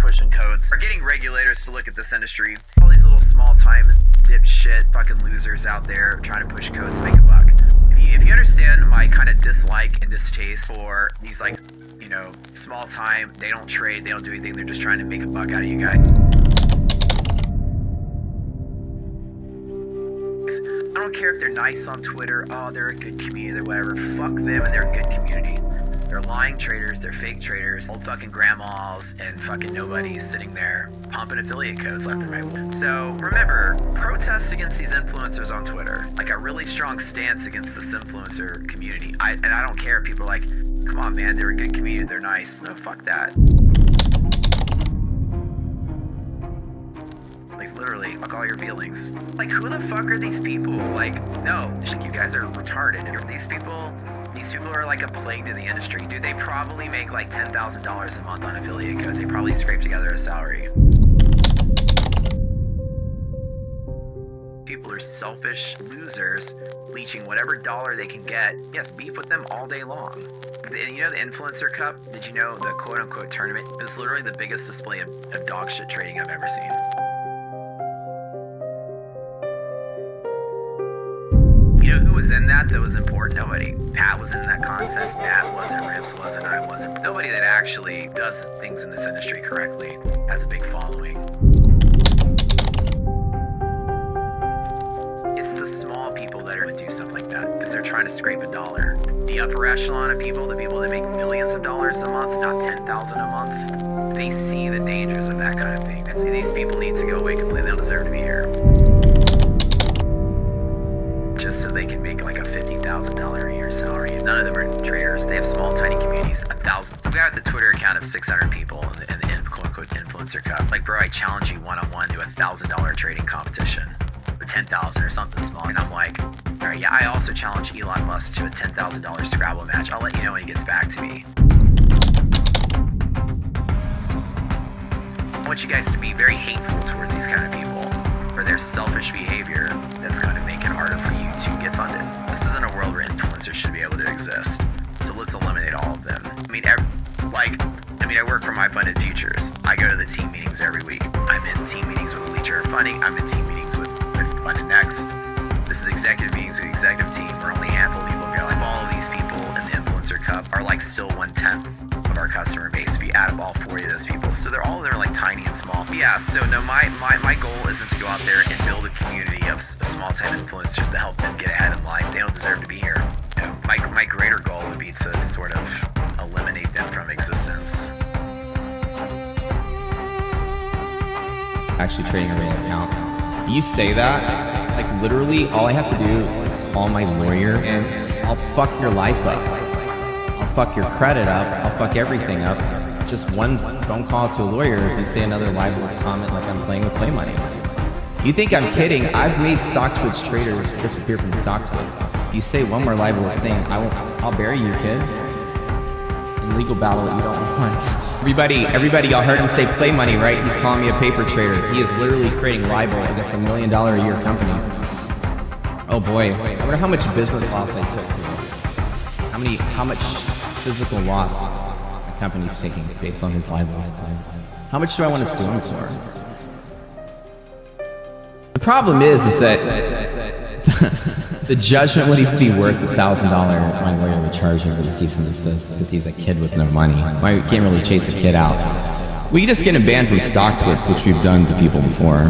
pushing codes, are getting regulators to look at this industry. All these little small-time dipshit fucking losers out there trying to push codes to make a buck. If you understand my kind of dislike and distaste for these, like, you know, small-time, they don't trade, they don't do anything, they're just trying to make a buck out of you guys. I don't care if they're nice on Twitter, oh, they're a good community, they're whatever. Fuck them and they're a good community. They're lying traders, they're fake traders, old fucking grandmas and fucking nobodies sitting there pumping affiliate codes left and right. So remember, protest against these influencers on Twitter. Like a really strong stance against this influencer community. And I don't care if people are like, come on man, they're a good community, they're nice. No, fuck that. Like literally, fuck all your feelings. Like who the fuck are these people? Like, no, you guys are retarded. These people are like a plague to the industry. Dude, they probably make like $10,000 a month on affiliate codes. They probably scrape together a salary. People are selfish losers, leeching whatever dollar they can get. Yes, beef with them all day long. You know the Influencer Cup? Did you know the quote-unquote tournament? It was literally the biggest display of dog shit trading I've ever seen. You know who was in that was important? Nobody. Pat was in that contest. Matt wasn't. Rips wasn't. I wasn't. Nobody that actually does things in this industry correctly has a big following. It's the small people that are going to do stuff like that because they're trying to scrape a dollar. The upper echelon of people, the people that make millions of dollars a month, not 10,000 a month, they see the dangers of that kind of thing. And see, these people need to go away completely. They don't deserve to be here. Just so they can make like a $50,000 a year salary. And none of them are traders. They have small, tiny communities. 1,000. We got the Twitter account of 600 people in the quote-unquote Influencer Cup. Like, bro, I challenge you one-on-one to a $1,000 trading competition. Or 10,000 or something small. And I'm like, all right, yeah, I also challenge Elon Musk to a $10,000 Scrabble match. I'll let you know when he gets back to me. I want you guys to be very hateful towards these kind of people. For their selfish behavior that's going to make it harder for you to get funded. This isn't a world where influencers should be able to exist. So let's eliminate all of them. I work for My Funded Futures. I go to the team meetings every week. I'm in team meetings with Elite Trader Funding. I'm in team meetings with Funded Next. This is executive meetings with the executive team where only a handful of people go. Like all of these people in the Influencer Cup are like still 1/10 of our customer base if you add up all 40 of those people. So they're all like tiny and small. Yeah, so no, my goal isn't to go out there and build a community of small time influencers to help them get ahead in life. They don't deserve to be here. You know, my greater goal would be to sort of eliminate them from existence. Actually trading a real account. You say that, like literally all I have to do is call my lawyer and I'll fuck your life up. I'll fuck your credit up. I'll fuck everything up. Just one phone call to a lawyer if you say another libelous comment like I'm playing with play money. You think I'm kidding? I've made StockTwits traders disappear from StockTwits. If you say one more libelous thing, I'll bury you, kid. In legal battle that you don't want. Everybody, y'all heard him say play money, right? He's calling me a paper trader. He is literally creating libel against $1 million a year company. Oh boy, I wonder how much business loss I took to this. How much physical loss the company's taking based on his libelous claims. How much do I want to sue him for? The problem is that the judgment would even be worth $1,000 my lawyer would charge him for the cease and desist because he's a kid with no money. We can't really chase a kid out. We can just get him banned from StockTwits, which we've done to people before,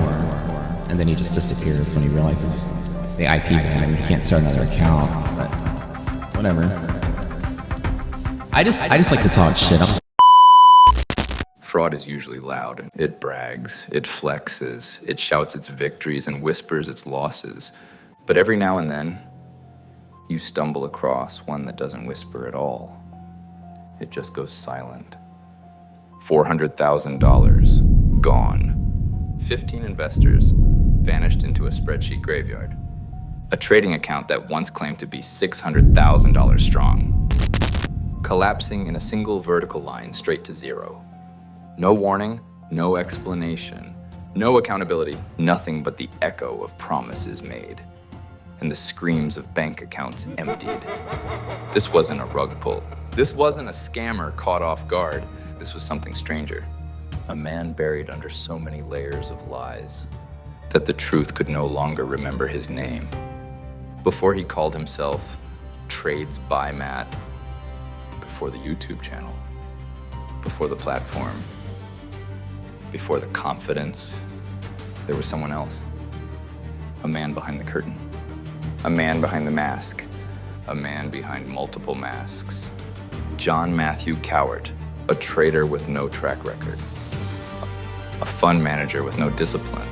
and then he just disappears when he realizes the IP ban and he can't start another account. But whatever. I just like to talk shit. Fraud is usually loud. It brags, it flexes, it shouts its victories and whispers its losses. But every now and then, you stumble across one that doesn't whisper at all. It just goes silent. $400,000 gone. 15 investors vanished into a spreadsheet graveyard. A trading account that once claimed to be $600,000 strong. Collapsing in a single vertical line straight to zero. No warning, no explanation, no accountability, nothing but the echo of promises made and the screams of bank accounts emptied. This wasn't a rug pull. This wasn't a scammer caught off guard. This was something stranger. A man buried under so many layers of lies that the truth could no longer remember his name. Before he called himself TradesByMatt, before the YouTube channel, before the platform, before the confidence, there was someone else. A man behind the curtain. A man behind the mask. A man behind multiple masks. John Matthew Cowart, a trader with no track record. A fund manager with no discipline.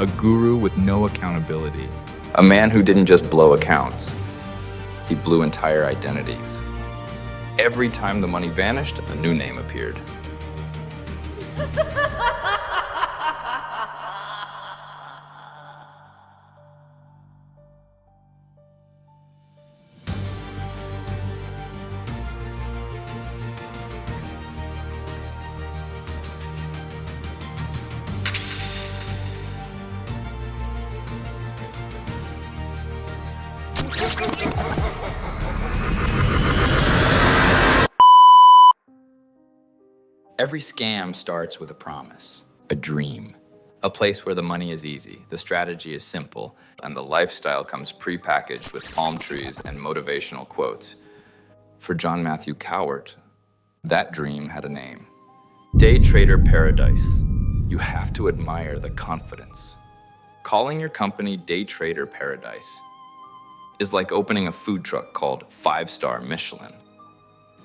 A guru with no accountability. A man who didn't just blow accounts, he blew entire identities. Every time the money vanished, a new name appeared. Every scam starts with a promise, a dream, a place where the money is easy, the strategy is simple, and the lifestyle comes pre-packaged with palm trees and motivational quotes. For John Matthew Cowart, that dream had a name. Day trader paradise. You have to admire the confidence. Calling your company Day Trader Paradise is like opening a food truck called 5-Star Michelin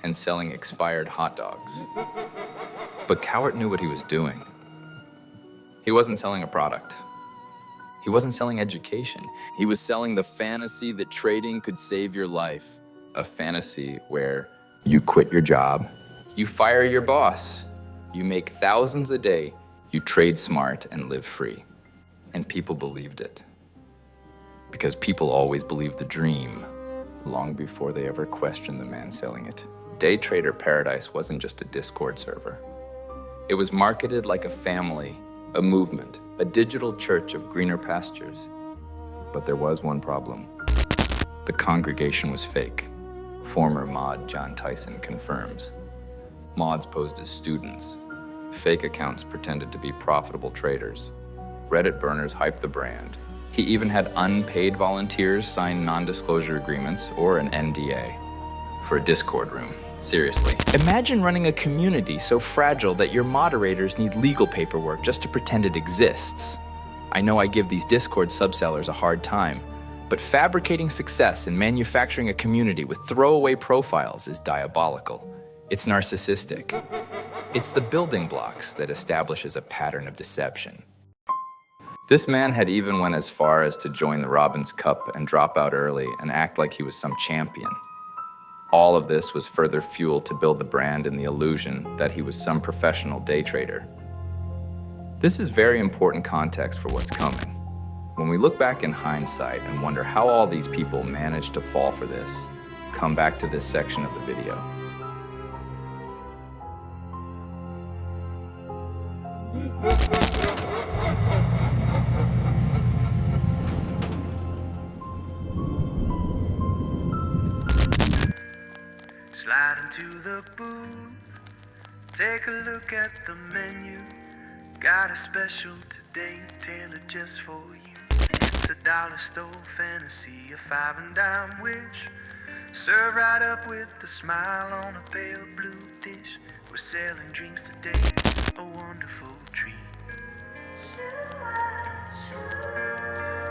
and selling expired hot dogs. But Cowart knew what he was doing. He wasn't selling a product. He wasn't selling education. He was selling the fantasy that trading could save your life. A fantasy where you quit your job, you fire your boss, you make thousands a day, you trade smart and live free. And people believed it. Because people always believed the dream long before they ever questioned the man selling it. Day Trader Paradise wasn't just a Discord server. It was marketed like a family, a movement, a digital church of greener pastures. But there was one problem. The congregation was fake. Former mod John Tyson confirms. Mods posed as students. Fake accounts pretended to be profitable traders. Reddit burners hyped the brand. He even had unpaid volunteers sign non-disclosure agreements or an NDA for a Discord room. Seriously. Imagine running a community so fragile that your moderators need legal paperwork just to pretend it exists. I know I give these Discord subsellers a hard time, but fabricating success and manufacturing a community with throwaway profiles is diabolical. It's narcissistic. It's the building blocks that establishes a pattern of deception. This man had even went as far as to join the Robbins Cup and drop out early and act like he was some champion. All of this was further fuel to build the brand and the illusion that he was some professional day trader. This is very important context for what's coming. When we look back in hindsight and wonder how all these people managed to fall for this, come back to this section of the video. Slide into the booth, take a look at the menu. Got a special today, tailored just for you. It's a dollar store fantasy, a 5 and dime wish. Served right up with a smile on a pale blue dish. We're selling dreams today, a wonderful treat.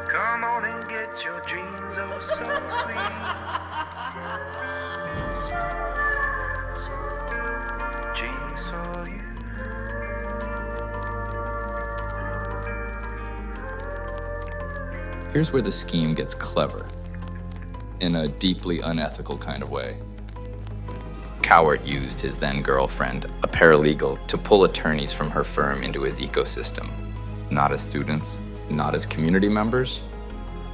Come on and get your dreams, oh so sweet. Dreams for you. Here's where the scheme gets clever, in a deeply unethical kind of way. Cowart used his then-girlfriend, a paralegal, to pull attorneys from her firm into his ecosystem. Not as students, not as community members,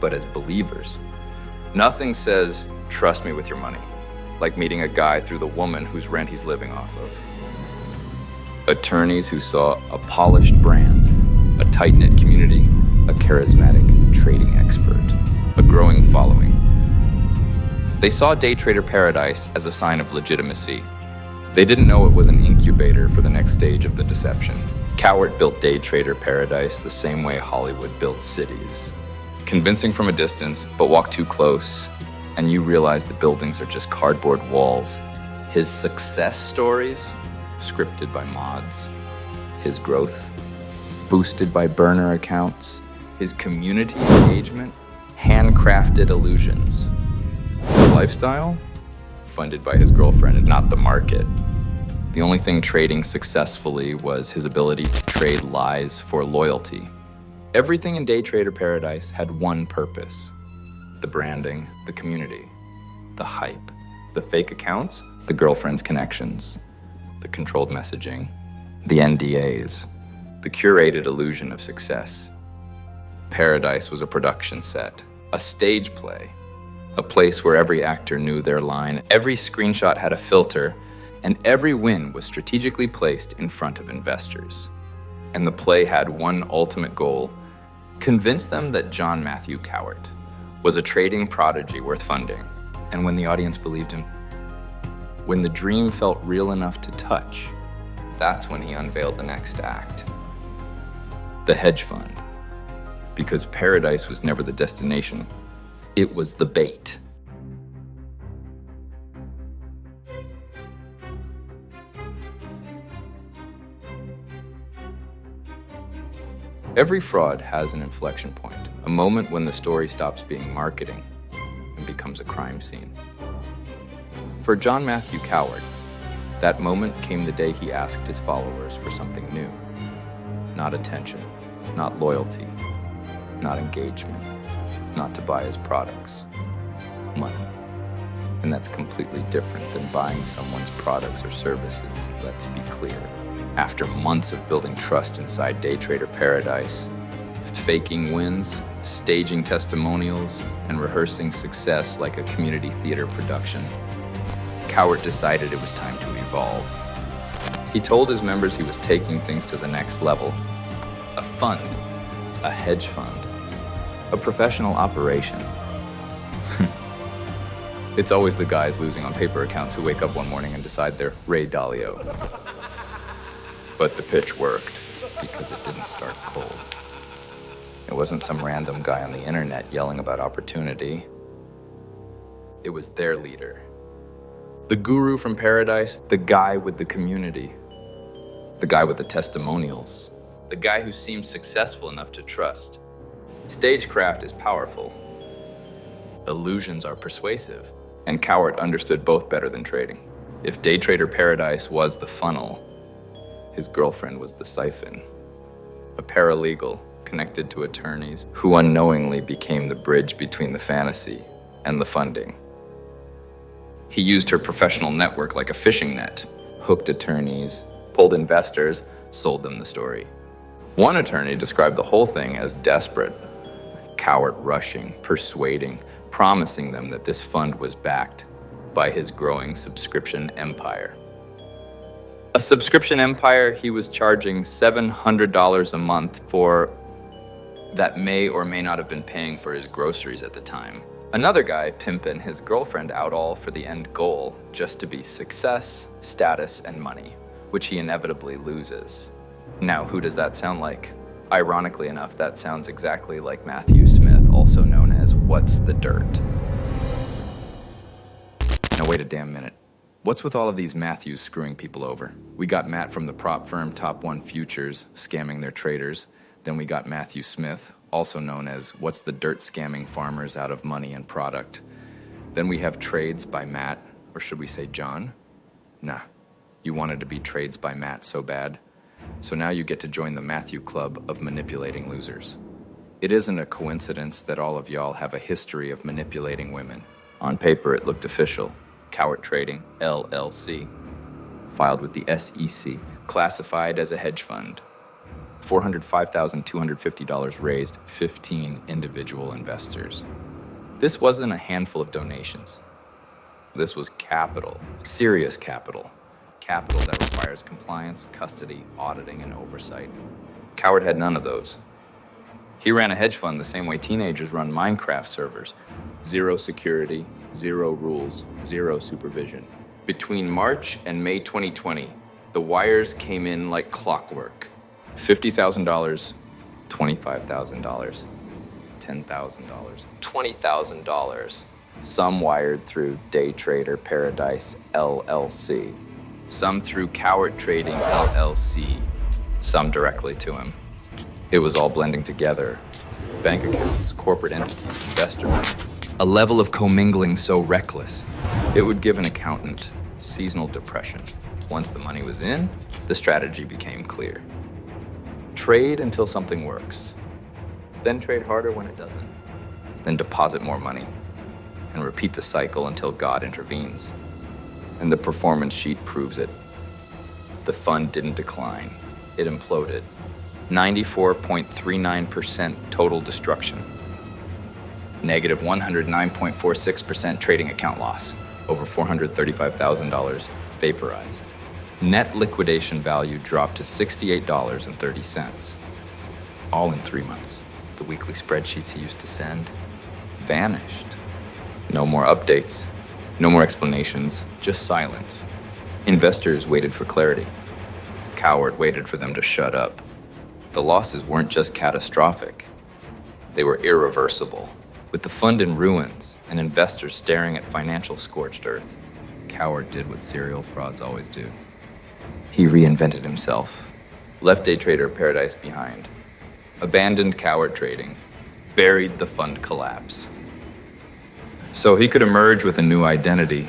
but as believers. Nothing says, trust me with your money, like meeting a guy through the woman whose rent he's living off of. Attorneys who saw a polished brand, a tight-knit community, a charismatic trading expert, a growing following. They saw Day Trader Paradise as a sign of legitimacy, They didn't know it was an incubator for the next stage of the deception. Cowart built day trader paradise the same way Hollywood built cities. Convincing from a distance, but walk too close, and you realize the buildings are just cardboard walls. His success stories, scripted by mods. His growth, boosted by burner accounts. His community engagement, handcrafted illusions. His lifestyle, funded by his girlfriend and not the market. The only thing trading successfully was his ability to trade lies for loyalty. Everything in day trader paradise had one purpose: the branding, the community, the hype, the fake accounts, the girlfriend's connections, the controlled messaging, the NDAs, the curated illusion of success. Paradise was a production set, a stage play, a place where every actor knew their line, every screenshot had a filter, and every win was strategically placed in front of investors. And the play had one ultimate goal: convince them that John Matthew Cowart was a trading prodigy worth funding. And when the audience believed him, when the dream felt real enough to touch, that's when he unveiled the next act. The hedge fund. Because paradise was never the destination, it was the bait. Every fraud has an inflection point, a moment when the story stops being marketing and becomes a crime scene. For John Matthew Cowart, that moment came the day he asked his followers for something new. Not attention, not loyalty, not engagement, not to buy his products. Money. And that's completely different than buying someone's products or services, let's be clear. After months of building trust inside day trader paradise, faking wins, staging testimonials, and rehearsing success like a community theater production, Cowart decided it was time to evolve. He told his members he was taking things to the next level. A fund, a hedge fund, a professional operation. It's always the guys losing on paper accounts who wake up one morning and decide they're Ray Dalio. But the pitch worked because it didn't start cold. It wasn't some random guy on the internet yelling about opportunity. It was their leader. The guru from paradise, the guy with the community, the guy with the testimonials, the guy who seemed successful enough to trust. Stagecraft is powerful. Illusions are persuasive. And Cowart understood both better than trading. If day trader paradise was the funnel, his girlfriend was the siphon. A paralegal connected to attorneys who unknowingly became the bridge between the fantasy and the funding. He used her professional network like a fishing net, hooked attorneys, pulled investors, sold them the story. One attorney described the whole thing as desperate. Cowart rushing, persuading, promising them that this fund was backed by his growing subscription empire. A subscription empire he was charging $700 a month for that may or may not have been paying for his groceries at the time. Another guy pimping his girlfriend out all for the end goal, just to be success, status, and money, which he inevitably loses. Now, who does that sound like? Ironically enough, that sounds exactly like Matthew Smith, also known as What's the Dirt. Now wait a damn minute. What's with all of these Matthews screwing people over? We got Matt from the prop firm Top One Futures scamming their traders. Then we got Matthew Smith, also known as What's the Dirt, scamming farmers out of money and product. Then we have TradesByMatt, or should we say John? Nah, you wanted to be TradesByMatt so bad. So now you get to join the Matthew Club of manipulating losers. It isn't a coincidence that all of y'all have a history of manipulating women. On paper, it looked official. Cowart Trading, LLC. Filed with the SEC. Classified as a hedge fund. $405,250 raised, 15 individual investors. This wasn't a handful of donations. This was capital, serious capital. Capital that requires compliance, custody, auditing, and oversight. Cowart had none of those. He ran a hedge fund the same way teenagers run Minecraft servers. Zero security, zero rules, zero supervision. Between March and May 2020, the wires came in like clockwork. $50,000, $25,000, $10,000, $20,000. Some wired through Day Trader Paradise LLC. Some through Cowart Trading LLC. Some directly to him. It was all blending together. Bank accounts, corporate entities, investor money. A level of commingling so reckless, it would give an accountant seasonal depression. Once the money was in, the strategy became clear. Trade until something works. Then trade harder when it doesn't. Then deposit more money. And repeat the cycle until God intervenes. And the performance sheet proves it. The fund didn't decline. It imploded. 94.39% total destruction. Negative 109.46% trading account loss. Over $435,000 vaporized. Net liquidation value dropped to $68.30. All in 3 months. The weekly spreadsheets he used to send vanished. No more updates. No more explanations. Just silence. Investors waited for clarity. Cowart waited for them to shut up. The losses weren't just catastrophic. They were irreversible. With the fund in ruins and investors staring at financial scorched earth, Cowart did what serial frauds always do. He reinvented himself, left Day Trader Paradise behind, abandoned Cowart Trading, buried the fund collapse. So he could emerge with a new identity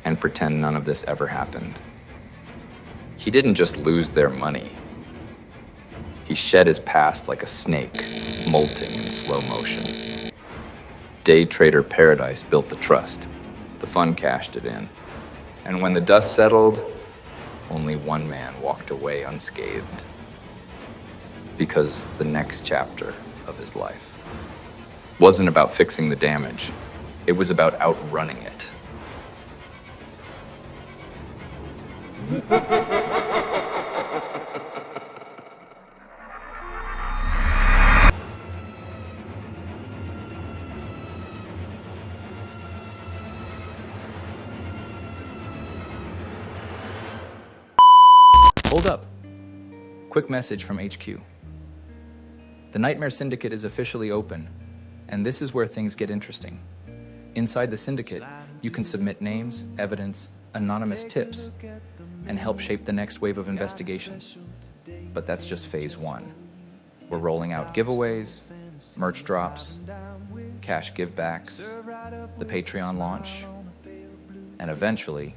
and pretend none of this ever happened. He didn't just lose their money. He shed his past like a snake, molting in slow motion. Day Trader Paradise built the trust. The fund cashed it in. And when the dust settled, only one man walked away unscathed. Because the next chapter of his life wasn't about fixing the damage. It was about outrunning it. Hold up. Quick message from HQ. The Nightmare Syndicate is officially open, and this is where things get interesting. Inside the syndicate, you can submit names, evidence, anonymous tips, and help shape the next wave of investigations. But that's just phase 1. We're rolling out giveaways, merch drops, cash givebacks, the Patreon launch, and eventually,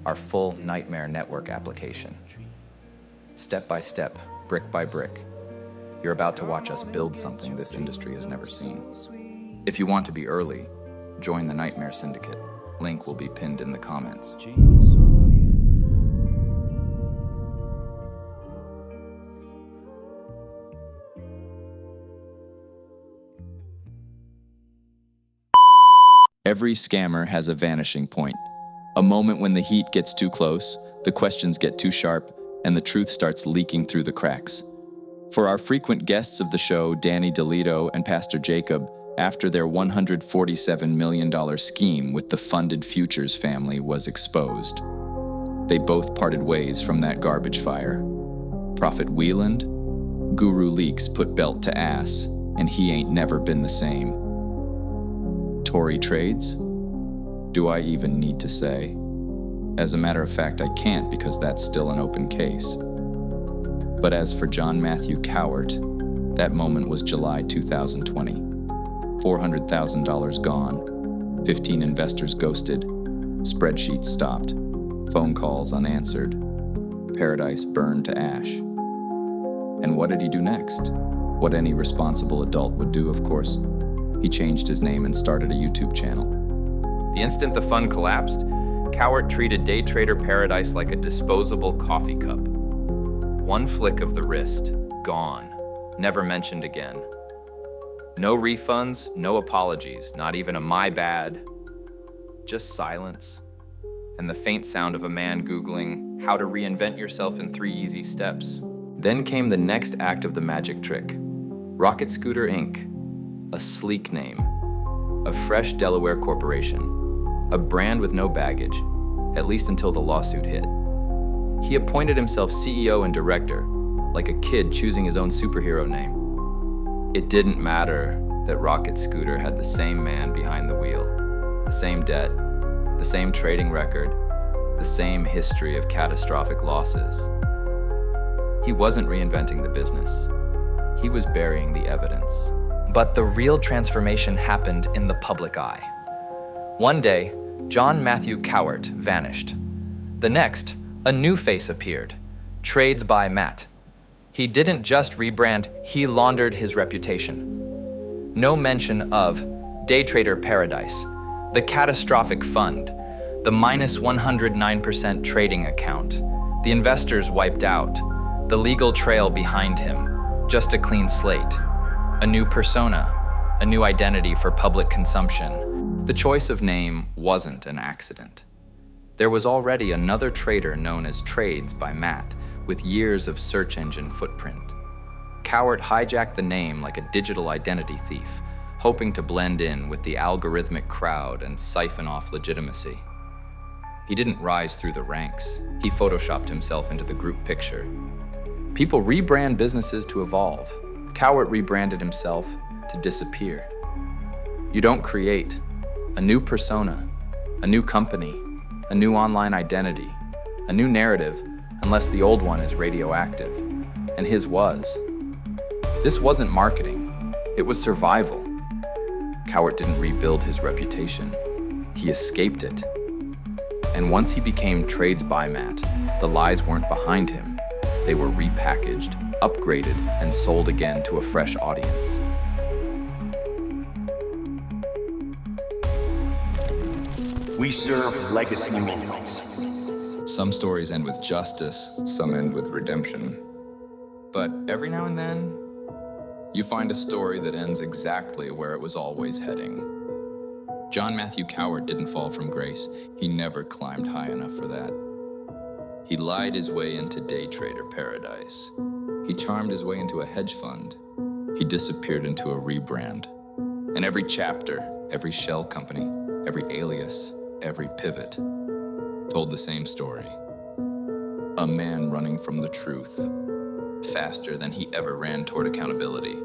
our full Nightmare Network application. Step by step, brick by brick, you're about to watch us build something this industry has never seen. If you want to be early, join the Nightmare Syndicate. Link will be pinned in the comments. Every scammer has a vanishing point. A moment when the heat gets too close, the questions get too sharp, and the truth starts leaking through the cracks. For our frequent guests of the show, Danny DeLito and Pastor Jacob, after their $147 million scheme with the funded Futures family was exposed, they both parted ways from that garbage fire. Prophet Wieland, Guru Leaks put belt to ass, and he ain't never been the same. Tory Trades? Do I even need to say? As a matter of fact, I can't because that's still an open case. But as for John Matthew Cowart, that moment was July 2020. $400,000 gone, 15 investors ghosted, spreadsheets stopped, phone calls unanswered, paradise burned to ash. And what did he do next? What any responsible adult would do, of course. He changed his name and started a YouTube channel. The instant the fund collapsed, Cowart treated Day Trader Paradise like a disposable coffee cup. One flick of the wrist, gone, never mentioned again. No refunds, no apologies, not even a my bad, just silence, and the faint sound of a man Googling how to reinvent yourself in 3 easy steps. Then came the next act of the magic trick. Rocket Scooter Inc., a sleek name, a fresh Delaware corporation, a brand with no baggage, at least until the lawsuit hit. He appointed himself CEO and director, like a kid choosing his own superhero name. It didn't matter that Rocket Scooter had the same man behind the wheel, the same debt, the same trading record, the same history of catastrophic losses. He wasn't reinventing the business. He was burying the evidence. But the real transformation happened in the public eye. One day, John Matthew Cowart vanished. The next, a new face appeared, TradesByMatt. He didn't just rebrand, he laundered his reputation. No mention of day trader paradise, the catastrophic fund, the minus 109% trading account, the investors wiped out, the legal trail behind him, just a clean slate, a new persona, a new identity for public consumption. The choice of name wasn't an accident. There was already another trader known as TradesByMatt with years of search engine footprint. Cowart hijacked the name like a digital identity thief, hoping to blend in with the algorithmic crowd and siphon off legitimacy. He didn't rise through the ranks. He photoshopped himself into the group picture. People rebrand businesses to evolve. Cowart rebranded himself to disappear. You don't create a new persona, a new company, a new online identity, a new narrative, unless the old one is radioactive. And his was. This wasn't marketing, it was survival. Cowart didn't rebuild his reputation, he escaped it. And once he became TradesByMatt, the lies weren't behind him. They were repackaged, upgraded, and sold again to a fresh audience. We serve legacy meals. Some stories end with justice, some end with redemption. But every now and then, you find a story that ends exactly where it was always heading. John Matthew Cowart didn't fall from grace. He never climbed high enough for that. He lied his way into day trader paradise. He charmed his way into a hedge fund. He disappeared into a rebrand. And every chapter, every shell company, every alias, every pivot told the same story. A man running from the truth, faster than he ever ran toward accountability.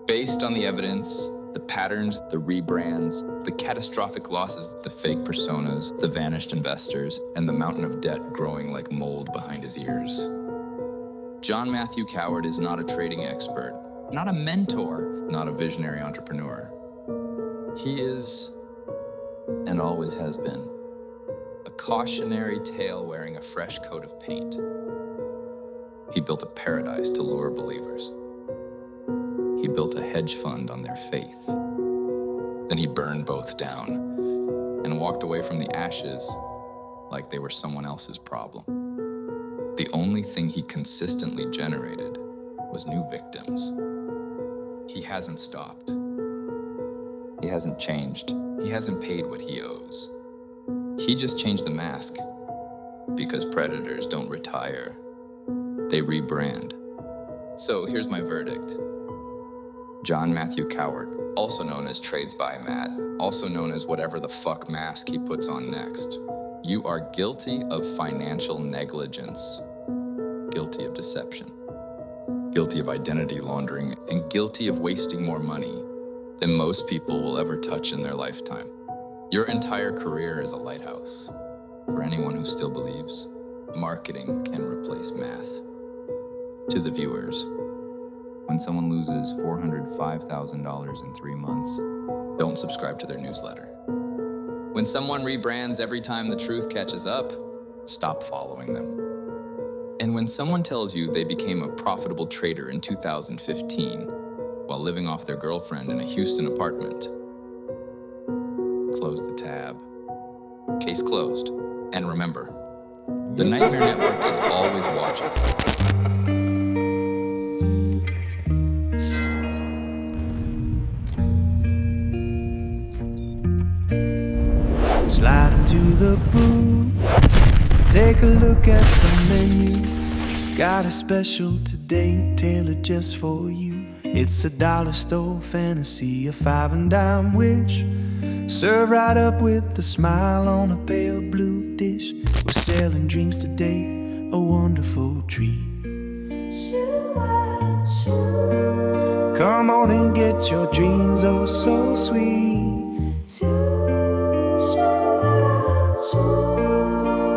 Based on the evidence, the patterns, the rebrands, the catastrophic losses, the fake personas, the vanished investors, and the mountain of debt growing like mold behind his ears. John Matthew Cowart is not a trading expert, not a mentor, not a visionary entrepreneur. He is, and always has been, a cautionary tale wearing a fresh coat of paint. He built a paradise to lure believers. He built a hedge fund on their faith. Then he burned both down and walked away from the ashes like they were someone else's problem. The only thing he consistently generated was new victims. He hasn't stopped. He hasn't changed. He hasn't paid what he owes. He just changed the mask because predators don't retire. They rebrand. So here's my verdict. John Matthew Cowart, also known as TradesByMatt, also known as whatever the fuck mask he puts on next. You are guilty of financial negligence, guilty of deception, guilty of identity laundering, and guilty of wasting more money than most people will ever touch in their lifetime. Your entire career is a lighthouse. For anyone who still believes, marketing can replace math. To the viewers, when someone loses $405,000 in 3 months, don't subscribe to their newsletter. When someone rebrands every time the truth catches up, stop following them. And when someone tells you they became a profitable trader in 2015 while living off their girlfriend in a Houston apartment, close the tab. Case closed. And remember, the Nightmare Network is always watching. Slide into the booth, take a look at the menu. Got a special today, tailored just for you. It's a dollar store fantasy, a 5 and dime wish. served right up with a smile on a pale blue dish. We're selling dreams today, a wonderful treat. Come on and get your dreams, oh so sweet.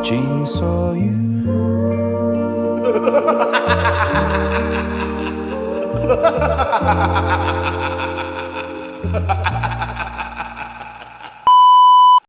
Dreams for you. Ha ha ha ha ha!